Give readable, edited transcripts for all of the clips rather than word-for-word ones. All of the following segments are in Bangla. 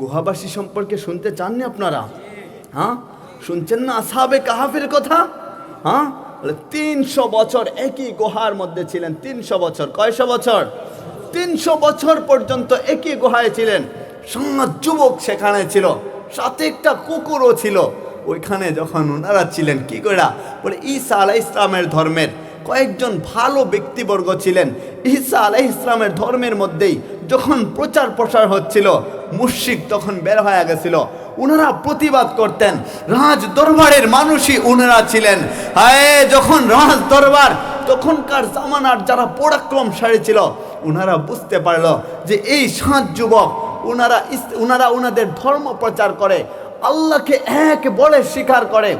গুহাবাসী সম্পর্কে শুনতে চাননি আপনারা? হ্যাঁ, শুনছেন না আসহাবে কাহাফের কথা? হ্যাঁ, 300 বছর একই গুহার মধ্যে ছিলেন। 300 বছর। কয়শো বছর? 300 বছর পর্যন্ত একই গুহায় ছিলেন। 7 যুবক সেখানে ছিল, সাথে একটা কুকুরও ছিল। ওইখানে যখন ওনারা ছিলেন কি করে বলে, ঈসা আলাইহিস সালামের ধর্মের কয়েকজন ভালো ব্যক্তিবর্গ ছিলেন। ঈসা আলাইহিস সালামের ধর্মের মধ্যেই যখন প্রচার প্রসার হচ্ছিল, মুশরিক তখন বের হয়ে গেছিল। ওনারা প্রতিবাদ করতেন। রাজ দরবারের মানুষই ওনারা ছিলেন। হায়, যখন রাজ দরবার তখনকার জামানার যারা পরাক্রমশালী ছিল, ওনারা বুঝতে পারল যে এই 7 যুবক ওনারা ওনাদের ধর্ম প্রচার করে, আল্লাহকে এক বলে স্বীকার করে,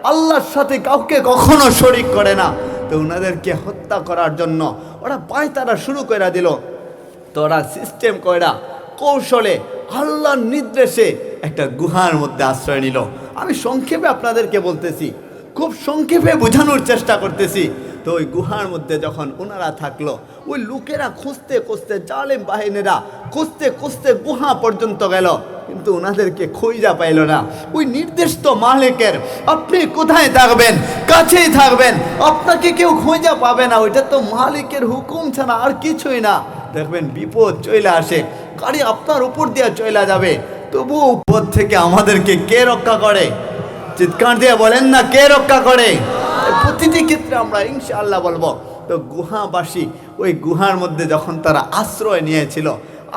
আল্লাহর সাথে কাউকে কখনো শরীক করে না। তো ওনাদেরকে হত্যা করার জন্য ওরা পায়তারা শুরু করে দিল। তো ওরা সিস্টেম কইরা কৌশলে আল্লাহর নির্দেশে একটা গুহার মধ্যে আশ্রয় নিল। আমি সংক্ষেপে আপনাদেরকে বলতেছি, খুব সংক্ষেপে বোঝানোর চেষ্টা করতেছি। তো ওই গুহার মধ্যে যখন ওনারা থাকলো, ওই লোকেরা খুঁজতে খুঁজতে, জালেম বাহিনীরা খুঁজতে খুঁজতে গুহা পর্যন্ত গেল, কিন্তু ওনাদেরকে খুঁজা পাইল না। ওই নির্দেশ তো মালিকের, আপনি কোথায় থাকবেন, কাছেই থাকবেন, আপনাকে কেউ খুঁজা পাবে না। ওইটা তো মালিকের হুকুম ছাড়া আর কিছুই না। দেখবেন বিপদ চলে আসে, গাড়ি আপনার উপর দিয়ে চলে যাবে, তবু উপর থেকে আমাদেরকে কে রক্ষা করে? চিৎকার দিয়ে বলেন না, কে রক্ষা করে? প্রতিটি ক্ষেত্রে আমরা ইনশাআল্লাহ বলবো। তো গুহাবাসী ওই গুহার মধ্যে যখন তারা আশ্রয় নিয়েছিল,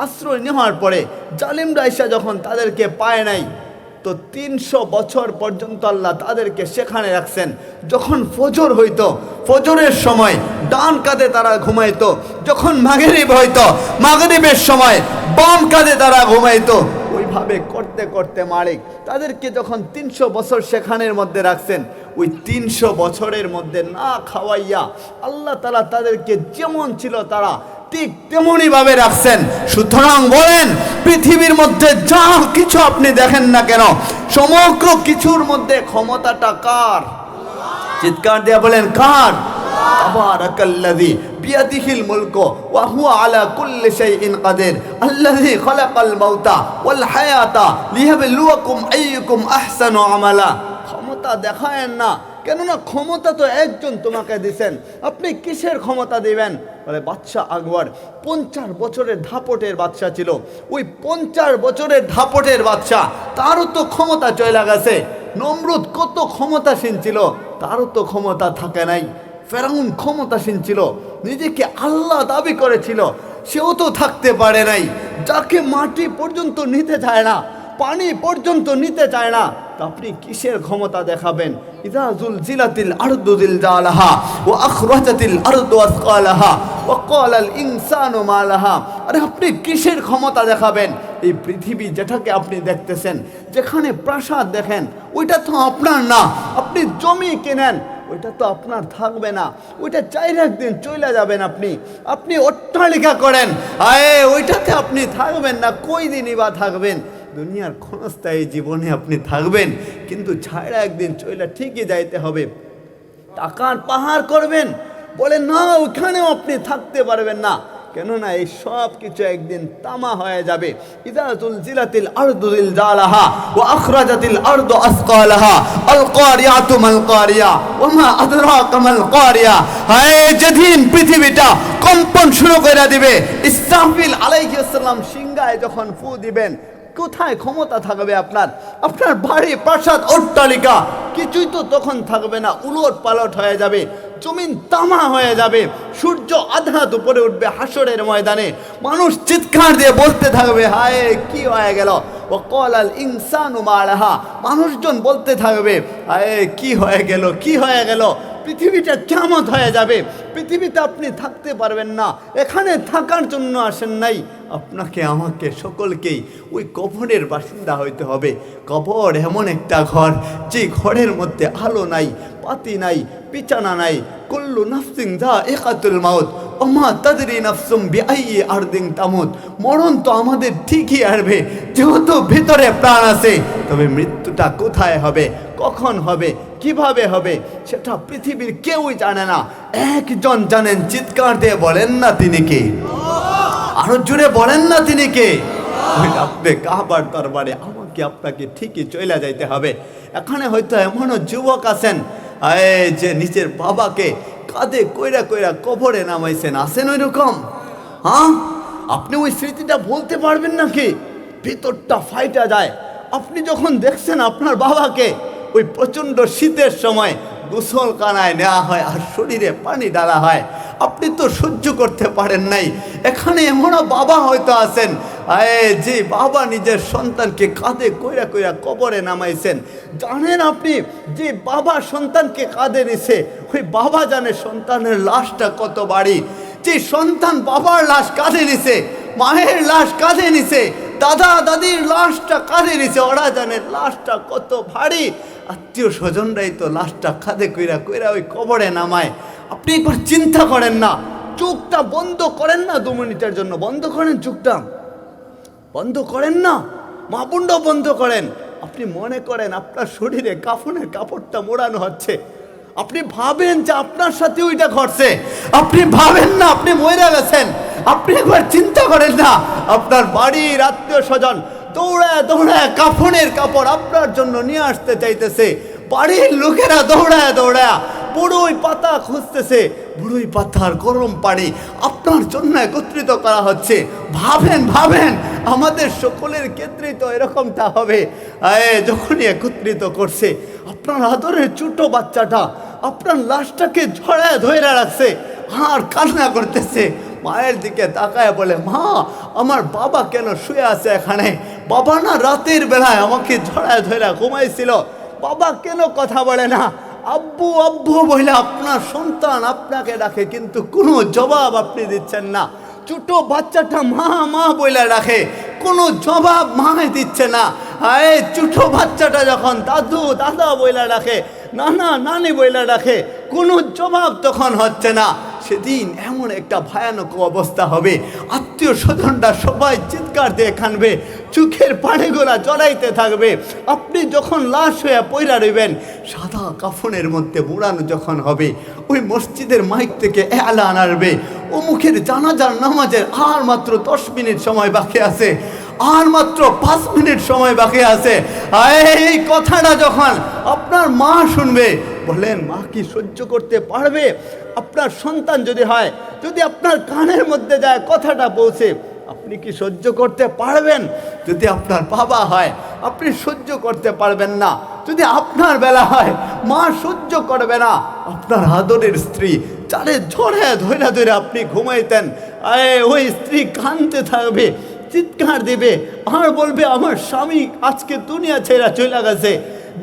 আশ্রয় নেওয়ার পরে জালিমরা এসে যখন তাদেরকে পায় নাই, তো 300 বছর পর্যন্ত আল্লাহ তাদেরকে সেখানে রাখছেন। যখন ফজর হইতো, ফজরের সময় ডান কাঁধে তারা ঘুমাইতো। যখন মাগরিব হইতো, মাগরিবের সময় বাম কাঁধে তারা ঘুমাইতো। ওইভাবে করতে করতে মালিক তাদেরকে যখন 300 বছর সেখানের মধ্যে রাখছেন, ওই 300 বছরের মধ্যে না খাওয়াইয়া আল্লাহ তাআলা তাদেরকে যেমন ছিল তারা ঠিক তেমনই ভাবে রাখছেন। সুতরাং বলেন, পৃথিবীর মধ্যে যা কিছু আপনি দেখেন না কেন, সমগ্র কিছুর মধ্যে ক্ষমতাটা কার? চিৎকার দিয়ে বলেন, কার? তাবারাকাল্লাযী বিয়াদিহিল মুলকু ওয়া হুয়া আলা কুল্লি শাইইন কাদির আল্লাযী খালাকাল মাউতা ওয়াল হায়াতা লিয়াবলুয়াকুম আইয়ুকুম আহসানু আমালা। ক্ষমতা দেখায়েন না, কেননা ক্ষমতা তো একজন তোমাকে দিছেন, আপনি কিসের ক্ষমতা দিবেন? বলে বাদশাহ আকবর 50 বছরের ধাপটের বাদশাহ ছিল। ওই 50 বছরের ধাপটের বাদশাহ, তারও তো ক্ষমতা চলে গেছে। নমরুদ কত ক্ষমতাসীন ছিল, তারও তো ক্ষমতা থাকে নাই। ফেরাউন ক্ষমতাসীন ছিল, নিজেকে আল্লাহ দাবি করেছিল, সেও তো থাকতে পারে নাই। যাকে মাটি পর্যন্ত নিতে চায় না, পানি পর্যন্ত নিতে চায় না, তা আপনি কিসের ক্ষমতা দেখাবেন? ইযা যুলজিলাতিল আরদু জিলজালাহা ওয়া আখরাজাতিল আরদু আসকালাহা ওয়া ক্বালাল ইনসানু মা লাহা। আরে আপনি কিসের ক্ষমতা দেখাবেন? এই পৃথিবী যেটাকে আপনি দেখতেছেন, যেখানে প্রাসাদ দেখেন, ওইটা তো আপনার না। আপনি জমি কেনেন, ওইটা তো আপনার থাকবে না, ওইটা চাইলে একদিন চলে যাবেন। আপনি অট্টালিকা করেন, ওইটাতে আপনি থাকবেন না, কই দিনই বা থাকবেন? দুনিয়ার ক্ষণস্থায়ী জীবনে আপনি থাকবেন, কিন্তু ছাড়া একদিন চলে ঠিকই যাইতে হবে। টাকার পাহাড় করবেন, বলে না, ওখানেও আপনি থাকতে পারবেন না, কেননা এই সব কিছু একদিন তামা হয়ে যাবে। ইযা যুলজিলাতিল আরদু জিলজালাহা ওয়া আখরাজাতিল আরদু আসকালাহা আল কারিয়াতু মাল কারিয়া ওয়া মা আদরাকা মাল কারিয়া। যেদিন পৃথিবীটা কম্পন শুরু করে দিবে, ইসরাফিল আলাইহিস সালাম সিংহায় যখন ফু দিবেন, কোথায় ক্ষমতা থাকবে আপনার? আপনার বাড়ি, প্রাসাদ, অট্টালিকা কিছুই তো তখন থাকবে না, উলট পালট হয়ে যাবে, জমিন তামা হয়ে যাবে, সূর্য আধাত উপরে উঠবে হাসরের ময়দানে। মানুষ চিৎকার দিয়ে বলতে থাকবে, হায় কি হয়ে গেল? ও ক্বালাল ইনসানু মা লাহা, মানুষজন বলতে থাকবে, হায় কি হয়ে গেল, কি হয়ে গেল? পৃথিবীটা কিয়ামত হয়ে যাবে, পৃথিবীতে আপনি থাকতে পারবেন না। এখানে থাকার জন্য আসেন নাই, আপনাকে আমাকে সকলকেই ওই কবরের বাসিন্দা হইতে হবে। কবর এমন একটা ঘর, যে ঘরের মধ্যে আলো নাই, পাতি নাই, বিছানা নাই। কুল্লু নাফসিন যায়িকাতুল মাউত ওয়া মা তাদরি নাফসুম বিআইয়ি আরদিন তামুত। মরণ তো আমাদের ঠিকই আসবে, যেহেতু ভিতরে প্রাণ আছে। তবে মৃত্যুটা কোথায় হবে, কখন হবে, কিভাবে হবে, সেটা পৃথিবীর কেউই জানে না। একজন জানেন, চিৎকার দিয়ে বলেন না তিনি কে? আরো জোরে বলেন না তিনি কে? আপনি কাবার দরবারে আমাকে আপনাকে ঠিকই চলে যাইতে হবে। এখানে হয়তো এমনও যুবক আছেন যে নিজের বাবাকে কাঁধে কইরা কইরা কবরে নামাইছেন, আছেন ওই রকম? হ্যাঁ, আপনি ওই স্মৃতিটা বলতে পারবেন নাকি? ভিতরটা ফাইটা যায়। আপনি যখন দেখছেন আপনার বাবাকে ওই প্রচণ্ড শীতের সময় গোসলখানায় নেওয়া হয় আর শরীরে পানি ডালা হয়, আপনি তো সহ্য করতে পারেন নাই। এখানে এমনও বাবা হয়তো আছেন যে বাবা নিজের সন্তানকে কাঁধে কইরা কইরা কবরে নামাইছেন। জানেন আপনি যে বাবা সন্তানকে কাঁধে নিছে, ওই বাবা জানে সন্তানের লাশটা কত ভারী। যে সন্তান বাবার লাশ কাঁধে নিছে, মায়ের লাশ কাঁধে নিছে, দাদা দাদির লাশটা কাঁধে নিছে, ওরা জানে লাশটা কত ভারী। আত্মীয় স্বজনরাই তো লাশটা কাঁধে কইরা কইরা ওই কবরে নামায়। আপনি একবার চিন্তা করেন না, চোখটা বন্ধ করেন না 2 মিনিটের জন্য, বন্ধ করেন চোখটা, বন্ধ করেন না, মা বোনটাও বন্ধ করেন। আপনি মনে করেন আপনার শরীরে কাফনের কাপড়টা মোড়ানো হচ্ছে, আপনি ভাবেন যে আপনার সাথে ওইটা ঘটছে, আপনি ভাবেন না আপনি মরে গেছেন। আপনি একবার চিন্তা করেন না, আপনার বাড়ির আত্মীয় স্বজন দৌড়ায় দৌড়ায় কাফনের কাপড় আপনার জন্য নিয়ে আসতে চাইতেছে, বাড়ির লোকেরা দৌড়ায় দৌড়ায় বড়ই পাতা খুঁজতেছে, বড়ই পাতার গরম পানি আপনার জন্য একত্রিত করা হচ্ছে। ভাবেন ভাবেন আমাদের সকলের ক্ষেত্রেই তো এরকমটা হবে। যখনই একত্রিত করছে, আপনার আদরের ছোট বাচ্চাটা আপনার লাশটাকে ঝড়ায় ধরে রাখছে আর কান্না করতেছে, মায়ের দিকে তাকায় বলে, মা আমার বাবা কেন শুয়ে আছে এখানে? বাবা না রাতের বেলায় আমাকে ঝড়ায় ধরে ঘুমাইছিল, বাবা কেন কথা বলে না? আব্বু আব্বু বলে আপনার সন্তান আপনাকে ডাকে, কিন্তু কোনো জবাব আপনি দিচ্ছেন না। ছোট বাচ্চাটা মা মা বইলা রাখে, কোনো জবাব মায় দিচ্ছে না। ছোট বাচ্চাটা যখন দাদু দাদা বইলা রাখে, নানা নানি বইলা রাখে, কোনো জবাব তখন হচ্ছে না। সেদিন এমন একটা ভয়ানক অবস্থা হবে, আত্মীয় স্বজনরা সবাই চিৎকার দিয়ে কানবে, চোখের পানিগুলা জড়াইতে থাকবে। আপনি যখন লাশ হয়ে পইরা রইবেন, সাদা কাফনের মধ্যে মোড়ানো যখন হবে, ওই মসজিদের মাইক থেকে এলান আসবে, অমুকের জানাজার নামাজের আর মাত্র 10 মিনিট সময় বাকি আছে, আর মাত্র 5 মিনিট সময় বাকি আছে। এই কথাটা যখন আপনার মা শুনবে, বলেন মা কি সহ্য করতে পারবে? আপনার সন্তান যদি হয়, যদি আপনার কানের মধ্যে যায় কথাটা পৌঁছে, আপনি কি সহ্য করতে পারবেন? যদি আপনার বাবা হয়, আপনি সহ্য করতে পারবেন না। যদি আপনার বেলা হয়, মা সহ্য করবে না। আপনার আদরের স্ত্রী যারে ঝড়ে ধৈরা ধরে আপনি ঘুমাইতেন, ওই স্ত্রী কাঁদতে থাকবে, চিৎকার দিবে আর বলবে, আমার স্বামী আজকে দুনিয়া ছেড়ে চলে গেছে।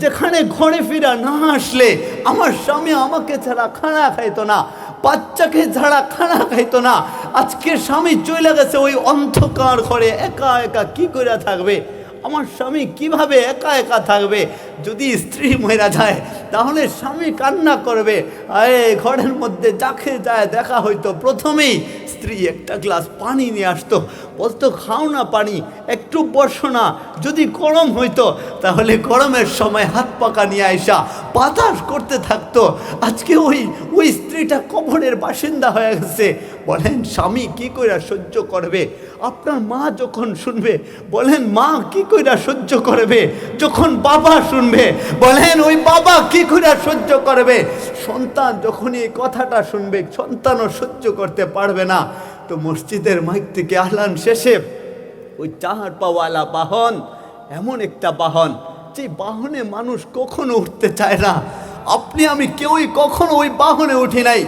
যেখানে ঘরে ফিরা না আসলে আমার স্বামী আমাকে ছাড়া খানা খাইতো না, বাচ্চাকে ছাড়া খানা খাইতো না, আজকে স্বামী চলে গেছে, ওই অন্ধকার ঘরে একা একা কি করে থাকবে? আমার স্বামী কিভাবে একা একা থাকবে? যদি স্ত্রী মরে যায় তাহলে স্বামী কান্না করবে। ঘরের মধ্যে যাকে যায় দেখা হইতো, প্রথমেই স্ত্রী একটা গ্লাস পানি নিয়ে আসতো, বলতো খাও না পানি, একটু বসো না। যদি গরম হইতো তাহলে গরমের সময় হাত পাকা নিয়ে আইসা বাতাস করতে থাকতো। আজকে ওই স্ত্রীটা কবরের বাসিন্দা হয়ে গেছে। বলেন স্বামী কি কইরা সহ্য করবে? আপনার মা যখন শুনবে, বলেন মা কি কইরা সহ্য করবে? যখন বাবা শুনবে, বলেন ওই বাবা কি কইরা সহ্য করবে? সন্তান যখন এই কথাটা শুনবে, সন্তানও সহ্য করতে পারবে না। তো মসজিদের মাইক থেকে আহলান শেষে ওই 4 পাওয়ালা বাহন, এমন একটা বাহন যে বাহনে মানুষ কখনো উঠতে চায় না। আপনি আমি কেউই কখনো ওই বাহনে উঠি নাই।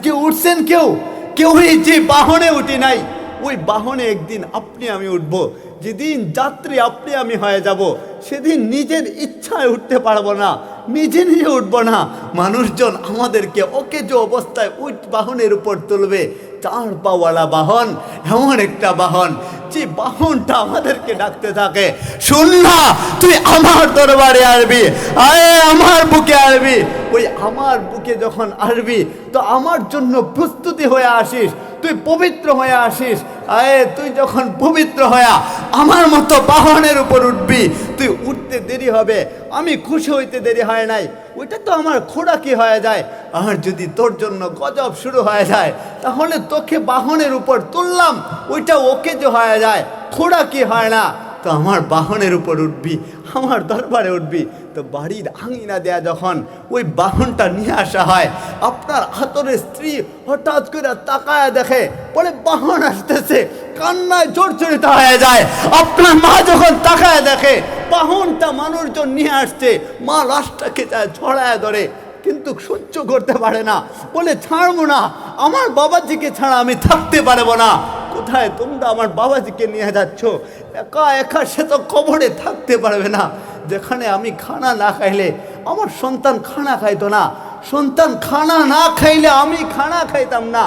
কেউ উঠছেন? কেউই যে বাহনে উঠি নাই। ওই বাহনে একদিন আপনি আমি উঠব। যেদিন যাত্রী আপনি আমি হয়ে যাব, সেদিন নিজের ইচ্ছায় উঠতে পারবো না, নিজে উঠবো না। মানুষজন আমাদেরকে অকেজো অবস্থায় ওই বাহনের উপর তুলবে। 4 পাওয়ালা বাহন এমন একটা বাহন যে বাহনটা আমাদেরকে ডাকতে থাকে, শুন না তুই আমার দরবারে আসবি, আমার বুকে আসবি। ওই আমার বুকে যখন আসবি তো আমার জন্য প্রস্তুতি হয়ে আসিস, তুই পবিত্র হয়ে আসিস, তুই যখন পবিত্র হয়া আমার মতো বাহনের উপর উঠবি, তুই উঠতে দেরি হবে, আমি খুশি হইতে দেরি হয় নাই, ওইটা তো আমার খোরাকি হয়ে যায়। আর যদি তোর জন্য গজব শুরু হয়ে যায়, তাহলে তোকে বাহনের উপর তুললাম, ওইটা ওকে যে হয়ে যায়, খোরাকি হয় না। তো আমার বাহনের উপর উঠবি, আমার দরবারে উঠবি। তো বাড়ির আঙিনা দেয়া যখন ওই বাহনটা নিয়ে আসা হয়, আপনার আতরের স্ত্রী হঠাৎ করে তাকায় দেখে, বলে বাহন আসতেছে, কান্নায় জর্জরিত হয়ে যায়। আপনার মা যখন তাকায় দেখে বাহনটা মানুষজন নিয়ে আসছে, মা লাশটাকে যায় ছড়ায় ধরে, কিন্তু সহ্য করতে পারে না, বলে ছাড়বো না, আমার বাবাজিকে ছাড়া আমি থাকতে পারবো না। কোথায় তোমরা আমার বাবাজিকে নিয়ে যাচ্ছ? একা একা সে তো কবরে থাকতে পারবে না। যেখানে আমি খানা না খাইলে আমার সন্তান খানা খাইতো না, সন্তান খানা না খাইলে আমি খানা খাইতাম না,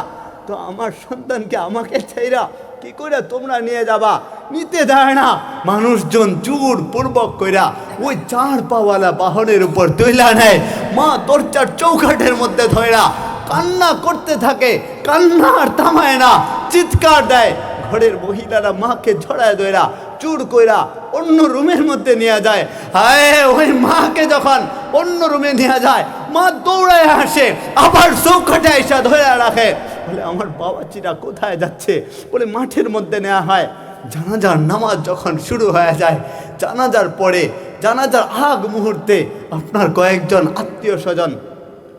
তো আমার সন্তানকে আমাকে চাইরা কি করে তোমরা নিয়ে যাবা? নিতে দেয় না। মানুষজন জোর পূর্বক কইরা ওই 4 পাওয়ালা বাহনের উপর তুইলা নেয়, মা দরজার চৌকাঠের মধ্যে ধইরা কান্না করতে থাকে, কান্না আর থামায় না, চিৎকার দেয়। ঘরের মহিলারা মাকে ঝড়ায় ধইরা চুর কইরা অন্য রুমের মধ্যে নিয়ে যায়। ওই মাকে যখন অন্য রুমে নিয়ে যায়, মা দৌড়ায় আসে, আবার চৌকাঠে এসে ধরে রাখে, বলে আমার বাবাজিরা কোথায় যাচ্ছে? বলে মাঠের মধ্যে নেওয়া হয়। জানাজার নামাজ যখন শুরু হয়ে যায়, জানাজার পরে জানাজার আগ মুহূর্তে আপনার কয়েকজন আত্মীয় স্বজন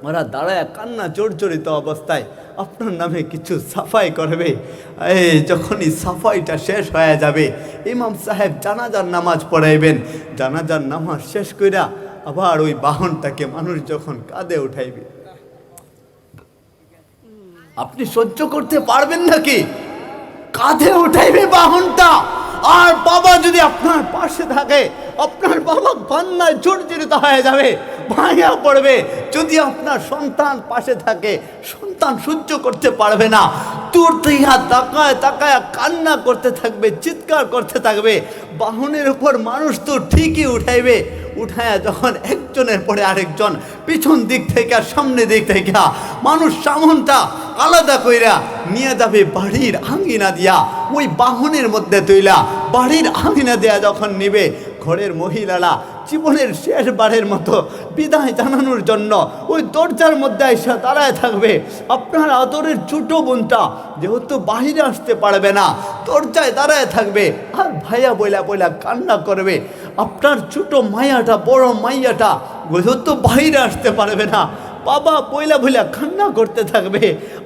ওরা দাঁড়ায় কান্না জর্জরিত অবস্থায় আপনার নামে কিছু সাফাই করবে। যখনই সাফাইটা শেষ হয়ে যাবে, ইমাম সাহেব জানাজার নামাজ পড়াইবেন। জানাজার নামাজ শেষ কইরা আবার ওই বাহনটাকে মানুষ যখন কাঁধে উঠাইবে, আপনি সহ্য করতে পারবেন নাকি? কাঁধে উঠাইবে বাহনটা, আর বাবা যদি আপনার পাশে থাকে, আপনার বাবা কান্নায় জর্জরিত হয়ে যাবে, ভাঙা পড়বে। যদি আপনার সন্তান পাশে থাকে, সন্তান সহ্য করতে পারবে না, দূর থেকে তাকায় তাকায় কান্না করতে থাকবে, চিৎকার করতে থাকবে। বাহনের উপর মানুষ তো ঠিকই উঠাইবে, উঠায়া যখন একজনের পরে আরেকজন পিছন দিক থেকে সামনে দিক থেকে মানুষ সামনটা আলাদা কইরা নিয়ে যাবে বাড়ির আঙ্গিনা দিয়া, ওই বাহনের মধ্যে তুইলা বাড়ির আঙ্গিনা দেয়া যখন নিবে, ঘরের মহিলারা জীবনের শেষবারের মতো বিদায় জানানোর জন্য ওই দরজার মধ্যে এসে দাঁড়ায় থাকবে। আপনার আদরের ছোট বোনটা যেহেতু বাহিরে আসতে পারবে না, দরজায় দাঁড়ায় থাকবে আর ভাইয়া বইলা বইলা কান্না করবে। আপনার ছোট মাইয়াটা, বড় মাইয়াটা যেহেতু বাহিরে আসতে পারবে না, বাবা বইলা বইলা কান্না করতে থাকবে।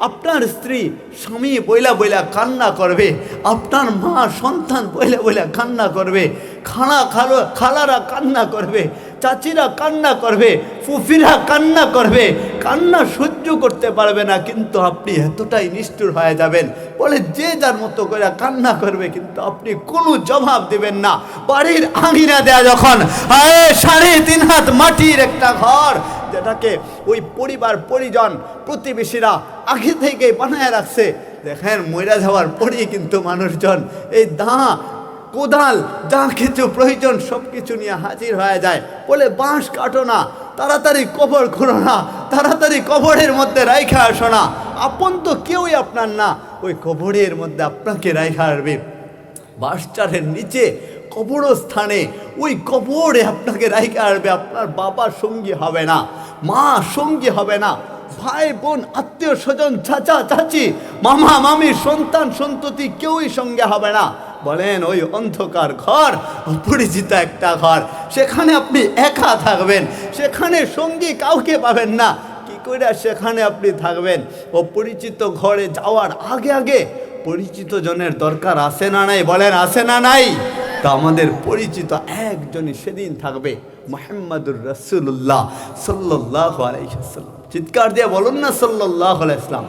আপনার স্ত্রী স্বামী বইলা বইলা কান্না করবে। আপনার মা সন্তান বইলা বইলা কান্না করবে। খালারা কান্না করবে, চাচিরা কান্না করবে, ফুফিরা কান্না করবে। কান্না সহ্য করতে পারবে না, কিন্তু আপনি এতটাই নিষ্ঠুর হয়ে যাবেন, বলে যে যার মতো করে কান্না করবে, কিন্তু আপনি কোনো জবাব দিবেন না। বাড়ির আঙিনা দেয়া যখন 3.5 হাত মাটির একটা ঘর, যেটাকে ওই পরিবার পরিজন প্রতিবেশীরা আগে থেকে বানায় রাখছে, দেখেন মইরা যাওয়ার পরেই কিন্তু মানুষজন এই কোদাল যা কিছু প্রয়োজন সব কিছু নিয়ে হাজির হয়ে যায়। বলে বাঁশ কাটো না, তাড়াতাড়ি কবর করো না, তাড়াতাড়ি কবরের মধ্যে রাইখা আসো না। আপন তো কেউই আপনার না, ওই কবরের মধ্যে আপনাকে রাইখা আসবে। বাঁশচারের নিচে কবরস্থানে ওই কবরে আপনাকে রাইখা আসবে। আপনার বাবা সঙ্গী হবে না, মা সঙ্গী হবে না, ভাই বোন আত্মীয় স্বজন চাচা চাচি মামা মামি সন্তান সন্ততি কেউই সঙ্গে হবে না। বলেন ওই অন্ধকার ঘর, অপরিচিত একটা ঘর, সেখানে আপনি একা থাকবেন, সেখানে সঙ্গী কাউকে পাবেন না। কি করে সেখানে আপনি থাকবেন? অপরিচিত ঘরে যাওয়ার আগে আগে পরিচিত জনের দরকার আছে না নাই? বলেন আছে না নাই? তা আমাদের পরিচিত একজনই সেদিন থাকবে, মুহাম্মাদুর রাসূলুল্লাহ সাল্লাল্লাহু আলাইহি ওয়াসাল্লাম। চিৎকার দিয়ে বলুন না সাল্লাল্লাহু আলাইহি ওয়াসাল্লাম।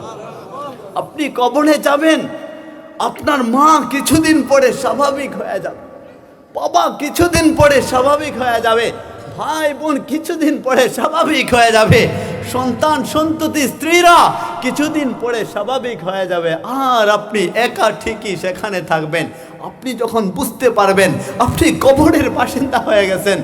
আপনি কবরে যাবেন, আপনার মা কিছুদিন পরে স্বাভাবিক হয়ে যাবে, বাবা কিছুদিন পরে স্বাভাবিক হয়ে যাবে, ভাই বোন কিছুদিন পরে স্বাভাবিক হয়ে যাবে, সন্তান সন্ততি স্ত্রীরা কিছুদিন পরে স্বাভাবিক হয়ে যাবে, আর আপনি একা ঠিকই সেখানে থাকবেন। আপনি যখন বুঝতে পারবেন আপনি কবরের বাসিন্দা হয়ে গেছেন,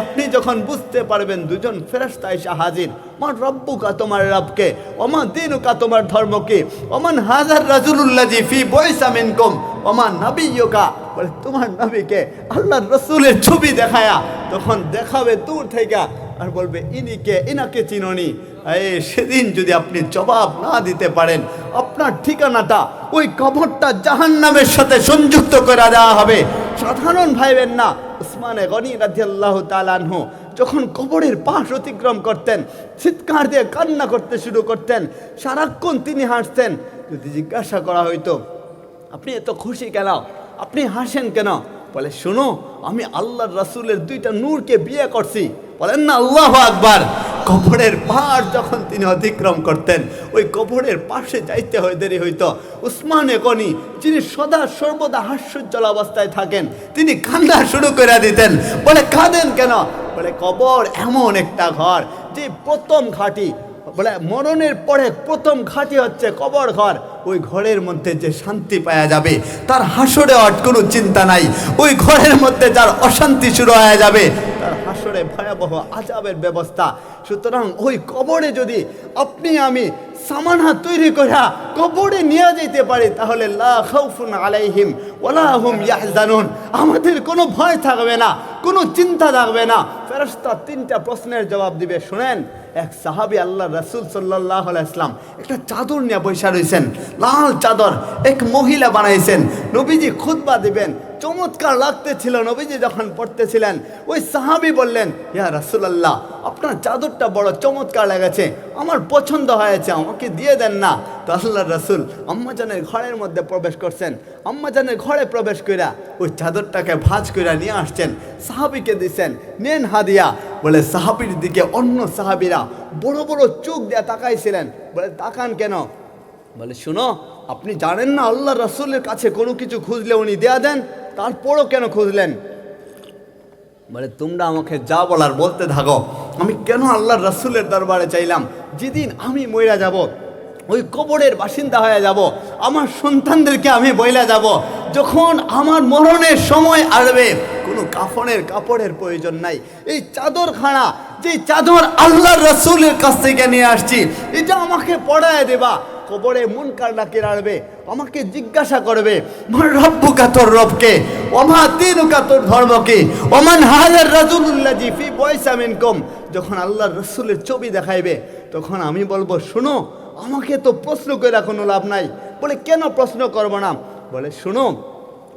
আপনি যখন বুঝতে পারবেন দুজন ফেরেশতা এসে হাজির, মান রব্বুকা তোমার রবকে, ওমান দীনুকা তোমার ধর্মকে, ওমান হাজার রাজুলুল্লাজি ফি বয়সা মিনকুম, ওমান নবিয়্যুকা, বলে তোমার নবীকে আল্লাহর রাসূলের ছবি দেখায়া তখন দেখাবে দূর থেকে আর বলবে ইনিকে, ইনাকে চিনোনি। সেদিন যদি আপনি জবাব না দিতে পারেন, আপনার ঠিকানাটা ওই কবরটা জাহান্নামের সাথে সংযুক্ত করে দেওয়া হবে। সাধারণ ভাইবেন না, উসমানে গনি রাদিয়াল্লাহু তাআলা আনহু যখন কবরের পাশ অতিক্রম করতেন, চিৎকার দিয়ে কান্না করতে শুরু করতেন, সারাক্ষণ তিনি হাসতেন। যদি জিজ্ঞাসা করা হইতো আপনি এত খুশি কেন, আপনি হাসেন কেন, বলে শোনো আমি আল্লাহর রাসূলের দুইটা নূরকে বিয়ে করছি। বলেন না আল্লাহু আকবার। কবরের পাশ যখন তিনি অতিক্রম করতেন, ওই কবরের পাশে যাইতে হয় দেরি হইতো, উসমানে গনি যিনি সদা সর্বদা হাস্যোজ্জ্বল অবস্থায় থাকেন, তিনি কান্না শুরু করে দিতেন। বলে কাঁদেন কেন, বলে কবর এমন একটা ঘর যে প্রথম ঘাঁটি, বলে মরণের পরে প্রথম ঘাঁটি হচ্ছে কবর ঘর। ওই ঘরের মধ্যে যে শান্তি পাওয়া যাবে তার হাসরে আর কোনো চিন্তা নাই। ওই ঘরের মধ্যে যার অশান্তি শুরু হয়ে যাবে তার হাসরে ভয়াবহ আযাবের ব্যবস্থা। সুতরাং ওই কবরে যদি আপনি আমি সামানা তৈরি করে কবরে নিয়ে যেতে পারি, তাহলে লা খাউফুন আলাইহিম ওয়ালা হুম ইয়াহজানুন, আমাদের কোনো ভয় থাকবে না, কোনো চিন্তা থাকবে না। ফেরেশতা তিনটা প্রশ্নের জবাব দিবে। শুনেন, এক সাহাবী আল্লাহ রাসূল সাল্লাল্লাহু আলাইহি ওয়াসাল্লাম একটা চাদর নিয়ে বসে রয়েছেন, লাল চাদর, এক মহিলা বানাইছেন। নবীজি খুতবা দিবেন, চমৎকার লাগতেছিল। নবীজি যখন পড়তেছিলেন, ওই সাহাবী বললেন, ইয়া রাসূলুল্লাহ আপনার চাদরটা বড় চমৎকার লেগেছে, আমার পছন্দ হয়েছে, আমাকে দিয়ে দেন না। তো আল্লাহর রাসূল আম্মাজানের ঘরের মধ্যে প্রবেশ করছেন, আম্মাজানের ঘরে প্রবেশ কইরা ওই চাদরটাকে ভাঁজ কইরা নিয়ে আসছেন, সাহাবীকে দিছেন, নেন হাদিয়া। বলে সাহাবীর দিকে অন্য সাহাবীরা বড় বড় চোখ দিয়ে তাকাইছিলেন। বলে তাকান কেন, বলে শুনো আপনি জানেন না আল্লাহ রাসূলের কাছে কোনো কিছু খুঁজলে উনি দেয়া দেন, তারপরও কেন খুঁজলেন? বলে তোমরা আমাকে যা বলার বলতে থাকো, আমি কেন আল্লাহর রাসূলের দরবারে চাইলাম? যেদিন আমি মইরা যাব, ওই কবরের বাসিন্দা হয়ে যাব, আমার সন্তানদেরকে আমি বইলা যাব, যখন আমার মরণের সময় আসবে কোনো কাফনের কাপড়ের প্রয়োজন নাই। এই চাদরখানা, যে চাদর আল্লাহর রাসূলের কাছ থেকে নিয়ে আসছি, এটা আমাকে পড়ায় দেবা। কবরে মুনকার নাকির আসবে, আমাকে জিজ্ঞাসা করবে মান রব্বুকা, তোর রবকে, ওমা দীনুকা তোর ধর্মকে, ওমান হাযার রাজুলুল্লাযী ফি বয়সা মিনকুম। যখন আল্লাহর রাসূলের ছবি দেখাইবে তখন আমি বলবো শোনো আমাকে তো প্রশ্ন করে কোনো লাভ নাই। বলে কেন প্রশ্ন করব না? বলে শোনো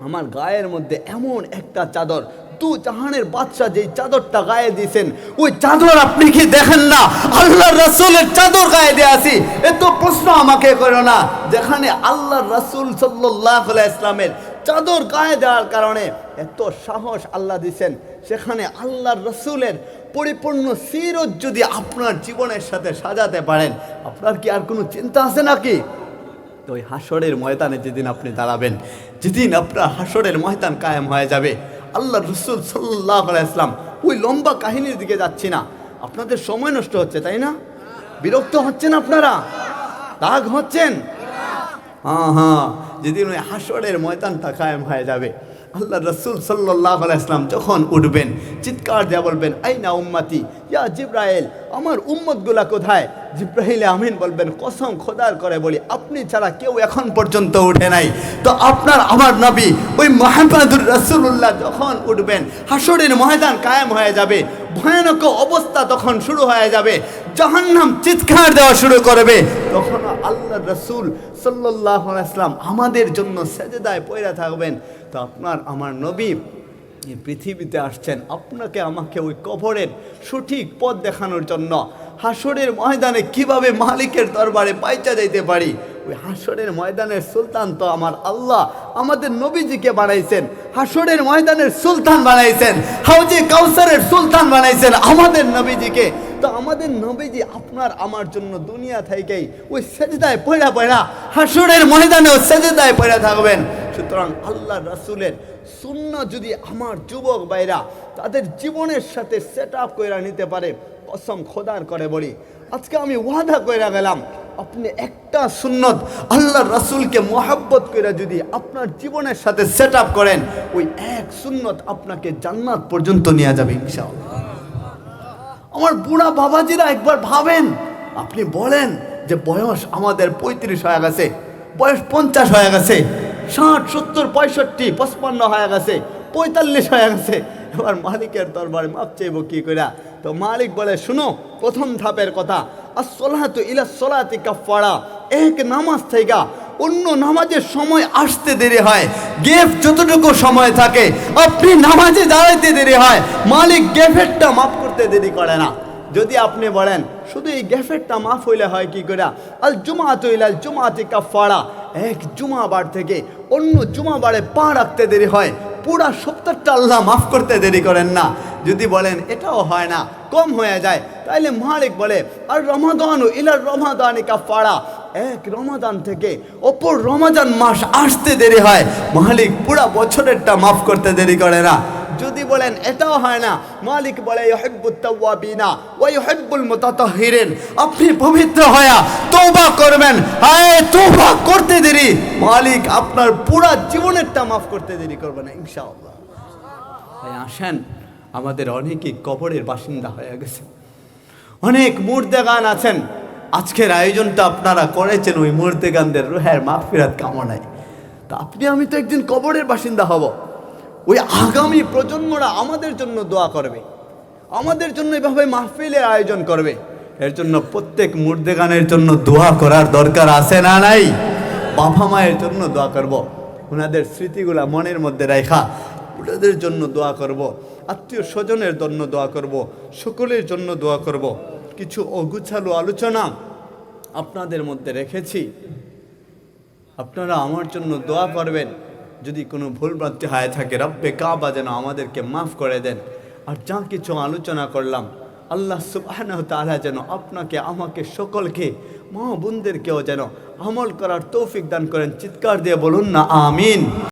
আমার গায়ের মধ্যে এমন একটা চাদর, দু জাহানের বাদশা যেই চাদরটা গায়ে দিয়েছেন, ওই চাদর আপনি কি দেখেন না? আল্লাহর রাসূলের চাদর গায়ে দিয়ে আসি, এত প্রশ্ন আমাকে করো না। যেখানে আল্লাহর রাসূল সাল্লাল্লাহু আলাইহি ওয়াসাল্লামের চাদর গায়ে দেওয়ার কারণে এত সাহস আল্লাহ দিয়েছেন, সেখানে আল্লাহর রাসূলের পরিপূর্ণ সিরত যদি আপনার জীবনের সাথে সাজাতে পারেন, আপনার কি আর কোনো চিন্তা আছে নাকি? তো ওই হাসরের ময়দানে যেদিন আপনি দাঁড়াবেন, যেদিন আপনার হাসরের ময়দান কায়েম হয়ে যাবে, আল্লাহ রাসূল সাল্লাল্লাহু আলাইহি ওয়াসাল্লাম, ওই লম্বা কাহিনীর দিকে যাচ্ছি না, আপনাদের সময় নষ্ট হচ্ছে তাই না? বিরক্ত হচ্ছেন আপনারা, রাগ হচ্ছেন? হ্যাঁ, যেদিন ওই হাসরের ময়দানটা কায়েম হয়ে যাবে, আল্লাহ রাসূল সাল্লাল্লাহু আলাইহি ওয়াসাল্লাম যখন উঠবেন, চিৎকার দিয়ে বলবেন আইনা উম্মতি ইয়া জিবরাইল, আমার উম্মতগুলা কোথায়? জিবরাইল আমিন বলবেন কসম খোদার করে বলি আপনি ছাড়া কেউ এখন পর্যন্ত উঠে নাই। তো আপনার আমার নবী ওই মুহাম্মদুর রাসূলুল্লাহ যখন উঠবেন, হাসরের ময়দান কায়েম হয়ে যাবে, ভয়ানক অবস্থা তখন শুরু হয়ে যাবে, জাহান্নাম চিৎকার দেওয়া শুরু করবে। তখন আল্লাহ রাসূল সাল্লাল্লাহু আলাইহি ওয়াসাল্লাম আমাদের জন্য সেজদায় পড়ে থাকবেন। তো আপনার আমার নবী এই পৃথিবীতে আসছেন আপনাকে আমাকে ওই কবরের সঠিক পথ দেখানোর জন্য। হাসরের ময়দানে কিভাবে মালিকের দরবারে পাইচা যাইতে পারি, ওই হাসরের ময়দানের সুলতান তো আমার আল্লাহ আমাদের নবীজিকে বানাইছেন, হাসরের ময়দানের সুলতান বানাইছেন, হাউজে কাউসারের সুলতান বানাইছেন আমাদের নবীজিকে। তো আমাদের নবীজি আপনার আমার জন্য দুনিয়া থেকেই ওই সেজদায় পড়া পড়া হাসরের ময়দানেও সেজদায় পড়া থাকবেন। সুতরাং আল্লাহ রাসূলের সুন্নাহ যদি আমার যুবক ভাইরা তাদের জীবনের সাথে সেট আপ করে নিতে পারে, কসম খোদার করে বলি আজকে আমি ওয়াদা করে গেলাম আপনি একটা সুন্নত আল্লাহর রাসূলকে মোহাব্বত করে যদি আপনার জীবনের সাথে সেট আপ করেন, ওই এক সুন্নত আপনাকে জান্নাত পর্যন্ত নিয়ে যাবে ইনশাআল্লাহ। আমার বুড়া বাবাজিরা একবার ভাবেন, আপনি বলেন যে বয়স আমাদের 35 হয়ে গেছে, বয়স 50 হয়ে গেছে, 60, 70, 65, 55 হয়ে গেছে, 45 হয়ে গেছে, এবার মালিকের দরবারে মাপ চাইব কি করে? তো মালিক বলে, শুনো, প্রথম ধাপের কথা, আসসালাতু ইলা সলাতি কাফারা, এক নামাজ থেকে অন্য নামাজের সময় আসতে দেরি হয়, গেফ যতটুকু সময় থাকে আপনি নামাজে দাঁড়াইতে দেরি হয়, মালিক গেফেরটা মাফ করতে দেরি করে না। যদি আপনি বলেন শুধু এই গেফেরটা মাফ হইলে হয় কি করে? আল জুমাতু ইলাল জুমাতি কাফারা, এক জুমাবার থেকে অন্য জুমাবারে পা রাখতে দেরি হয়, পুরা সপ্তাহটা আল্লাহ মাফ করতে দেরি করেন না। যদি বলেন এটাও হয় না, কম হয়ে যায়, তাইলে মালিক বলে আর রমাদানু ইলার রমাদানি কাফারা, এক রমাদান থেকে অপর রমাদান মাস আসতে দেরি হয়, মালিক পুরা বছরেরটা মাফ করতে দেরি করে না। যদি বলেন এটাও হয় না, মালিক বলে ইউহিব্বুত তাওয়াবিনা ওয়া ইউহিব্বুল মুতাতাহহিরিন, আপনি পবিত্র হয়া তওবা করবেন, হায় তওবা করতে দেরি, মালিক আপনার পুরা জীবনেরটা মাফ করতে দেরি করবে না ইনশাআল্লাহ। তাই আসেন, আমাদের অনেকেই কবরের বাসিন্দা হয়ে গেছে, অনেক মুর্দেগান আছেন, আজকের আয়োজনটা আপনারা করেছেন ওই মুর্দেগানদের রুহের মাগফিরাত কামনায়। তা আপনি আমি তো একদিন কবরের বাসিন্দা হব, ওই আগামী প্রজন্মরা আমাদের জন্য দোয়া করবে, আমাদের জন্য এভাবে মাহফিলের আয়োজন করবে। এর জন্য প্রত্যেক মুর্দেগানের জন্য দোয়া করার দরকার আছে না নাই? বাবা মায়ের জন্য দোয়া করব, ওনাদের স্মৃতিগুলা মনের মধ্যে রাখা, ওনাদের জন্য দোয়া করব, আত্মীয় স্বজনের জন্য দোয়া করব, সকলের জন্য দোয়া করব। কিছু অগুছালো আলোচনা আপনাদের মধ্যে রেখেছি, আপনারা আমার জন্য দোয়া করবেন। যদি কোনো ভুলভ্রান্তি হয়ে থাকে, রব্বে কাবা যেন আমাদেরকে মাফ করে দেন। আর যা কিছু আলোচনা করলাম, আল্লাহ সুবহানাহু ওয়া তাআলা যেন আপনাকে, আমাকে, সকলকে, মা বোনদেরকেও যেন আমল করার তৌফিক দান করেন। চিৎকার দিয়ে বলুন না আমিন।